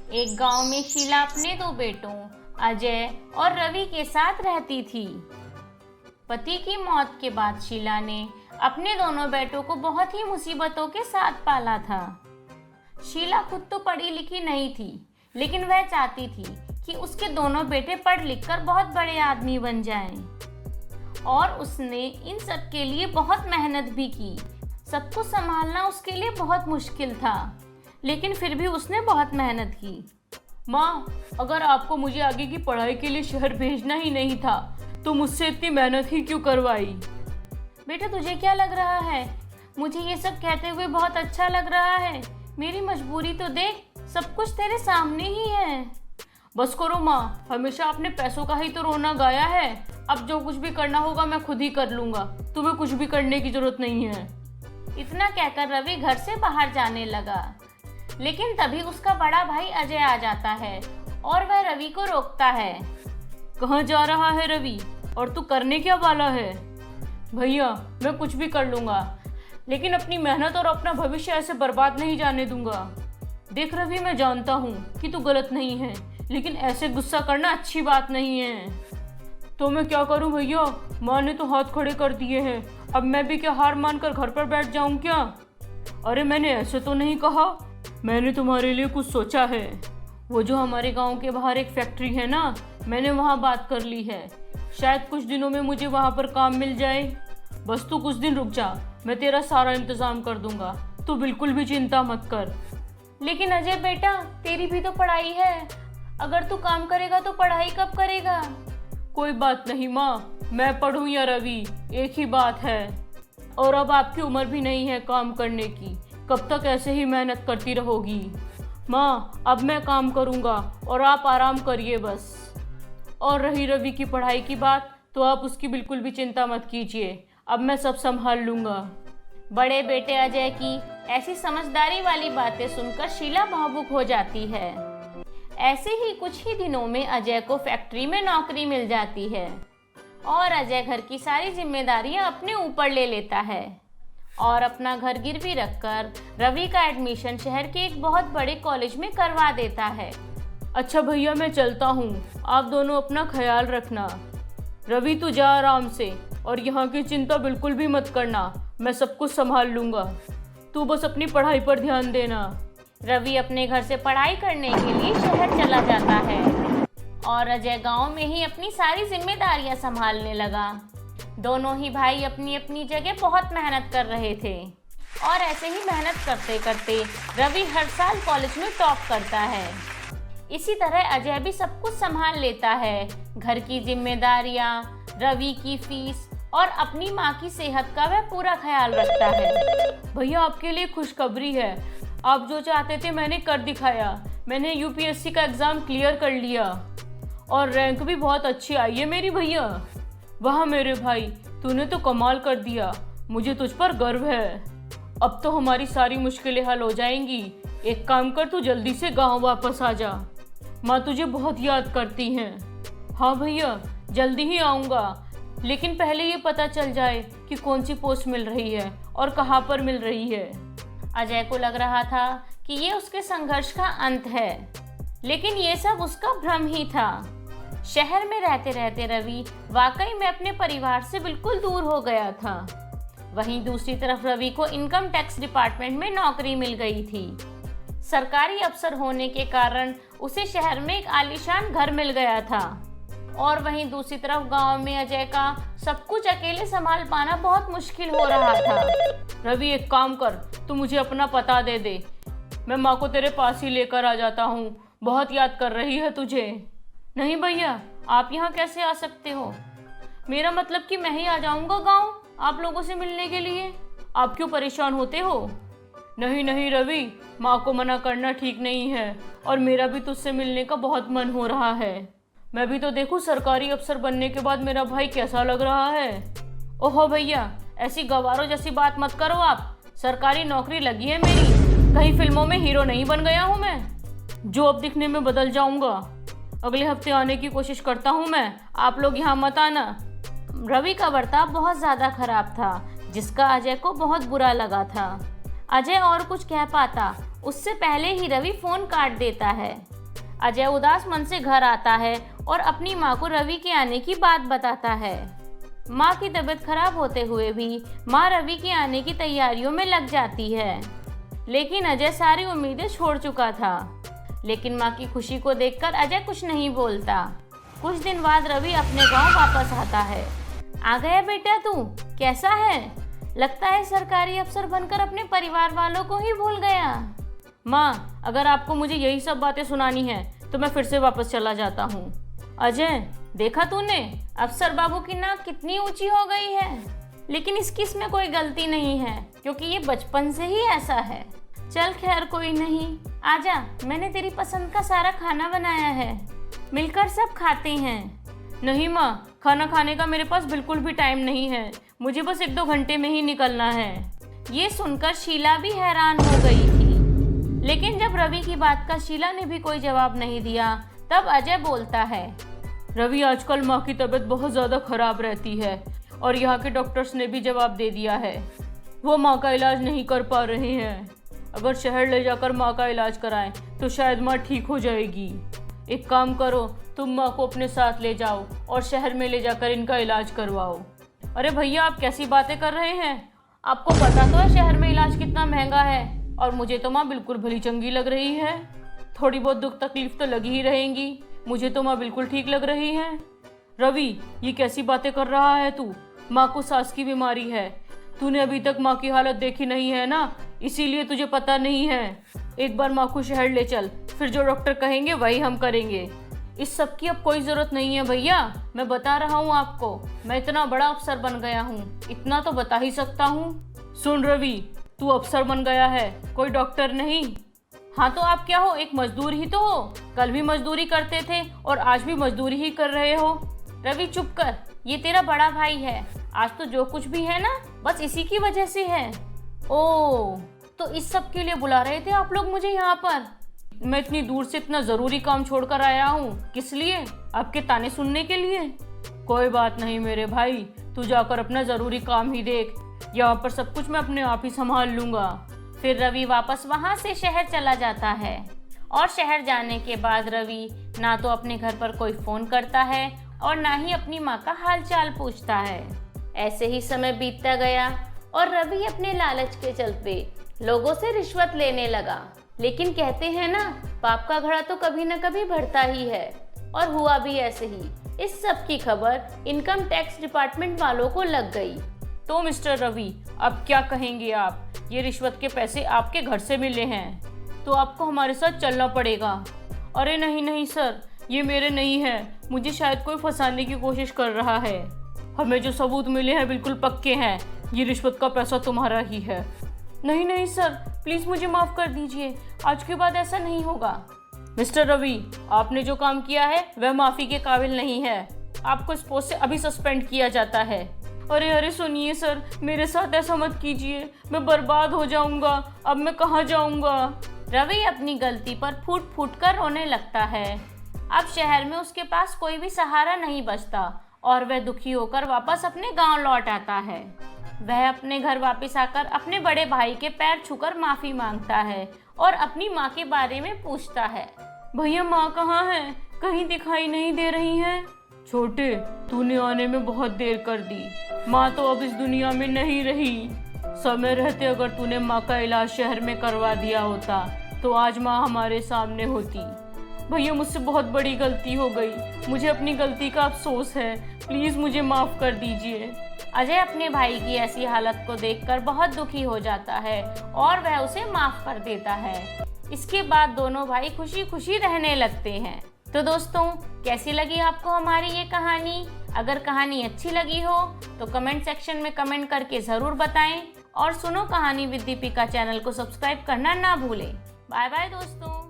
एक गांव में शीला अपने दो बेटों अजय और रवि के साथ रहती थी। पति की मौत के बाद शीला ने अपने दोनों बेटों को बहुत ही मुसीबतों के साथ पाला था। शीला खुद तो पढ़ी लिखी नहीं थी, लेकिन वह चाहती थी कि उसके दोनों बेटे पढ़ लिख कर बहुत बड़े आदमी बन जाएं। और उसने इन सब के लिए बहुत मेहनत भी की। सबको संभालना उसके लिए बहुत मुश्किल था, लेकिन फिर भी उसने बहुत मेहनत की। माँ, अगर आपको मुझे आगे की पढ़ाई के लिए शहर भेजना ही नहीं था तो मुझसे इतनी मेहनत ही क्यों करवाई? बेटा, तुझे क्या लग रहा है? मुझे ये सब कहते हुए बहुत अच्छा लग रहा है। मेरी मजबूरी तो देख, सब कुछ तेरे सामने ही है। बस करो माँ, हमेशा अपने पैसों का ही तो रोना गाया है। अब जो कुछ भी करना होगा मैं खुद ही कर लूँगा, तुम्हें कुछ भी करने की जरूरत नहीं है। इतना कहकर रवि घर से बाहर जाने लगा, लेकिन तभी उसका बड़ा भाई अजय आ जाता है और वह रवि को रोकता है। कहाँ जा रहा है रवि, और तू करने क्या वाला है? भैया, मैं कुछ भी कर लूँगा, लेकिन अपनी मेहनत और अपना भविष्य ऐसे बर्बाद नहीं जाने दूंगा। देख रवि, मैं जानता हूँ कि तू गलत नहीं है, लेकिन ऐसे गुस्सा करना अच्छी बात नहीं है। तो मैं क्या करूँ भैया? माँ ने तो हाथ खड़े कर दिए हैं। अब मैं भी क्या हार मानकर घर पर बैठ जाऊँ क्या? अरे मैंने ऐसे तो नहीं कहा, मैंने तुम्हारे लिए कुछ सोचा है। वो जो हमारे गांव के बाहर एक फैक्ट्री है ना, मैंने वहाँ बात कर ली है। शायद कुछ दिनों में मुझे वहाँ पर काम मिल जाए। बस तू कुछ दिन रुक जा, मैं तेरा सारा इंतज़ाम कर दूंगा। तू बिल्कुल भी चिंता मत कर। लेकिन अजय बेटा, तेरी भी तो पढ़ाई है। अगर तू काम करेगा तो पढ़ाई कब करेगा? कोई बात नहीं माँ, मैं पढ़ूँ या रवि, एक ही बात है। और अब आपकी उम्र भी नहीं है काम करने की। कब तक ऐसे ही मेहनत करती रहोगी? माँ, अब मैं काम करूँगा और आप आराम करिए बस। और रही रवि की पढ़ाई की बात, तो आप उसकी बिल्कुल भी चिंता मत कीजिए। अब मैं सब संभाल लूँगा। बड़े बेटे अजय की ऐसी समझदारी वाली बातें सुनकर शीला भावुक हो जाती है। ऐसे ही कुछ ही दिनों में अजय को फैक्ट्री में नौकरी मिल जाती है और अजय घर की सारी जिम्मेदारियां अपने ऊपर ले लेता है और अपना घर गिरवी रखकर रवि का एडमिशन शहर के एक बहुत बड़े कॉलेज में करवा देता है। अच्छा भैया, मैं चलता हूँ, आप दोनों अपना ख्याल रखना। रवि, तू जा आराम से, और यहाँ की चिंता बिल्कुल भी मत करना, मैं सब कुछ संभाल लूँगा। तू बस अपनी पढ़ाई पर ध्यान देना। रवि अपने घर से पढ़ाई करने के लिए शहर चला जाता है और अजय गांव में ही अपनी सारी जिम्मेदारियां संभालने लगा। दोनों ही भाई अपनी अपनी जगह बहुत मेहनत कर रहे थे और ऐसे ही मेहनत करते करते रवि हर साल कॉलेज में टॉप करता है। इसी तरह अजय भी सब कुछ संभाल लेता है, घर की जिम्मेदारियां, रवि की फीस और अपनी माँ की सेहत का वह पूरा ख्याल रखता है। भैया, आपके लिए खुशखबरी है। आप जो चाहते थे मैंने कर दिखाया। मैंने यूपीएससी का एग्ज़ाम क्लियर कर लिया और रैंक भी बहुत अच्छी आई है मेरी भैया। वाह मेरे भाई, तूने तो कमाल कर दिया। मुझे तुझ पर गर्व है। अब तो हमारी सारी मुश्किलें हल हो जाएंगी। एक काम कर, तू जल्दी से गांव वापस आ जा। माँ तुझे बहुत याद करती हैं। हाँ भैया, जल्दी ही आऊँगा, लेकिन पहले ये पता चल जाए कि कौन सी पोस्ट मिल रही है और कहाँ पर मिल रही है। अजय को लग रहा था कि ये उसके संघर्ष का अंत है, लेकिन ये सब उसका भ्रम ही था। शहर में रहते रहते रवि वाकई में अपने परिवार से बिल्कुल दूर हो गया था। वहीं दूसरी तरफ रवि को इनकम टैक्स डिपार्टमेंट में नौकरी मिल गई थी। सरकारी अफसर होने के कारण उसे शहर में एक आलीशान घर मिल गया था और वहीं दूसरी तरफ गांव में अजय का सब कुछ अकेले संभाल पाना बहुत मुश्किल हो रहा था। रवि, एक काम कर, तू मुझे अपना पता दे दे, मैं माँ को तेरे पास ही लेकर आ जाता हूँ। बहुत याद कर रही है तुझे। नहीं भैया, आप यहाँ कैसे आ सकते हो? मेरा मतलब कि मैं ही आ जाऊँगा गाँव आप लोगों से मिलने के लिए। आप क्यों परेशान होते हो? नहीं नहीं रवि, माँ को मना करना ठीक नहीं है, और मेरा भी तुझसे मिलने का बहुत मन हो रहा है। मैं भी तो देखूं सरकारी अफसर बनने के बाद मेरा भाई कैसा लग रहा है। ओहो भैया, ऐसी गवारों जैसी बात मत करो आप। सरकारी नौकरी लगी है मेरी, कहीं फिल्मों में हीरो नहीं बन गया हूँ मैं, जो अब दिखने में बदल जाऊंगा। अगले हफ्ते आने की कोशिश करता हूँ मैं, आप लोग यहाँ मत आना। रवि का बर्ताव बहुत ज़्यादा खराब था, जिसका अजय को बहुत बुरा लगा था। अजय और कुछ कह पाता उससे पहले ही रवि फ़ोन काट देता है। अजय उदास मन से घर आता है और अपनी माँ को रवि के आने की बात बताता है। माँ की तबीयत खराब होते हुए भी माँ रवि के आने की तैयारियों में लग जाती है, लेकिन अजय सारी उम्मीदें छोड़ चुका था। लेकिन माँ की खुशी को देखकर अजय कुछ नहीं बोलता। कुछ दिन बाद रवि अपने गांव वापस आता है। आ गया बेटा तू, कैसा है? लगता है सरकारी अफसर बनकर अपने परिवार वालों को ही भूल गया। माँ, अगर आपको मुझे यही सब बातें सुनानी है तो मैं फिर से वापस चला जाता हूँ। अजय, देखा तूने अफसर बाबू की नाक कितनी ऊंची हो गई है। लेकिन इसकी इसमें कोई गलती नहीं है, क्योंकि ये बचपन से ही ऐसा है। चल खैर कोई नहीं, आजा, मैंने तेरी पसंद का सारा खाना बनाया है, मिलकर सब खाते हैं। नहीं माँ, खाना खाने का मेरे पास बिल्कुल भी टाइम नहीं है, मुझे बस 1-2 घंटे में ही निकलना है। ये सुनकर शीला भी हैरान हो गई थी, लेकिन जब रवि की बात का शीला ने भी कोई जवाब नहीं दिया, तब अजय बोलता है। रवि, आजकल माँ की तबीयत बहुत ज़्यादा खराब रहती है और यहाँ के डॉक्टर्स ने भी जवाब दे दिया है, वो माँ का इलाज नहीं कर पा रहे हैं। अगर शहर ले जाकर माँ का इलाज कराएं तो शायद माँ ठीक हो जाएगी। एक काम करो, तुम माँ को अपने साथ ले जाओ और शहर में ले जाकर इनका इलाज करवाओ। अरे भैया, आप कैसी बातें कर रहे हैं? आपको पता तो है शहर में इलाज कितना महंगा है, और मुझे तो माँ बिल्कुल भली चंगी लग रही है। थोड़ी बहुत दुख तकलीफ तो लगी ही रहेंगी, मुझे तो माँ बिल्कुल ठीक लग रही है। रवि, ये कैसी बातें कर रहा है तू? माँ को सांस की बीमारी है, तूने अभी तक माँ की हालत देखी नहीं है ना, इसीलिए तुझे पता नहीं है। एक बार माँ को शहर ले चल, फिर जो डॉक्टर कहेंगे वही हम करेंगे। इस सब की अब कोई ज़रूरत नहीं है भैया, मैं बता रहा हूँ आपको, मैं इतना बड़ा अफसर बन गया हूँ, इतना तो बता ही सकता हूँ। सुन रवि, तू अफसर बन गया है, कोई डॉक्टर नहीं। हाँ तो आप क्या हो, एक मजदूर ही तो हो। कल भी मजदूरी करते थे और आज भी मजदूरी ही कर रहे हो। रवि चुप कर, ये तेरा बड़ा भाई है, आज तो जो कुछ भी है ना बस इसी की वजह से है। ओह, तो इस सब के लिए बुला रहे थे आप लोग मुझे यहाँ पर? मैं इतनी दूर से इतना ज़रूरी काम छोड़कर आया हूँ, किस लिए? आपके ताने सुनने के लिए? कोई बात नहीं मेरे भाई, तू जाकर अपना ज़रूरी काम ही देख, यहाँ पर सब कुछ मैं अपने आप ही संभाल लूँगा। फिर रवि वापस वहाँ से शहर चला जाता है, और शहर जाने के बाद रवि ना तो अपने घर पर कोई फ़ोन करता है और ना ही अपनी माँ का हाल चाल पूछता है। ऐसे ही समय बीतता गया और रवि अपने लालच के चलते लोगों से रिश्वत लेने लगा। लेकिन कहते हैं ना, पाप का घड़ा तो कभी न कभी बढ़ता ही है, और हुआ भी ऐसे ही। इस सब की खबर इनकम टैक्स डिपार्टमेंट वालों को लग गई। तो मिस्टर रवि, अब क्या कहेंगे आप? ये रिश्वत के पैसे आपके घर से मिले हैं, तो आपको हमारे साथ चलना पड़ेगा। अरे नहीं नहीं सर, ये मेरे नहीं है, मुझे शायद कोई फंसाने की कोशिश कर रहा है। हमें जो सबूत मिले हैं बिल्कुल पक्के हैं, ये रिश्वत का पैसा तुम्हारा ही है। नहीं नहीं सर, प्लीज़ मुझे माफ़ कर दीजिए, आज के बाद ऐसा नहीं होगा। मिस्टर रवि, आपने जो काम किया है वह माफ़ी के काबिल नहीं है, आपको इस पोस्ट से अभी सस्पेंड किया जाता है। अरे अरे सुनिए सर, मेरे साथ ऐसा मत कीजिए, मैं बर्बाद हो जाऊंगा, अब मैं कहाँ जाऊंगा? रवि अपनी गलती पर फूट फूट कर रोने लगता है। अब शहर में उसके पास कोई भी सहारा नहीं बचता और वह दुखी होकर वापस अपने गांव लौट आता है। वह अपने घर वापस आकर अपने बड़े भाई के पैर छूकर माफ़ी मांगता है और अपनी माँ के बारे में पूछता है। भैया, माँ कहाँ है? कहीं दिखाई नहीं दे रही हैं। छोटे, तूने आने में बहुत देर कर दी, माँ तो अब इस दुनिया में नहीं रही। समय रहते अगर तूने माँ का इलाज शहर में करवा दिया होता तो आज माँ हमारे सामने होती। भैया, मुझसे बहुत बड़ी गलती हो गई, मुझे अपनी गलती का अफसोस है, प्लीज़ मुझे माफ़ कर दीजिए। अजय अपने भाई की ऐसी हालत को देखकर बहुत दुखी हो जाता है और वह उसे माफ़ कर देता है। इसके बाद दोनों भाई खुशी खुशी रहने लगते हैं। तो दोस्तों, कैसी लगी आपको हमारी ये कहानी? अगर कहानी अच्छी लगी हो तो कमेंट सेक्शन में कमेंट करके ज़रूर बताएं, और सुनो कहानी विद दीपिका चैनल को सब्सक्राइब करना ना भूलें। बाय बाय दोस्तों।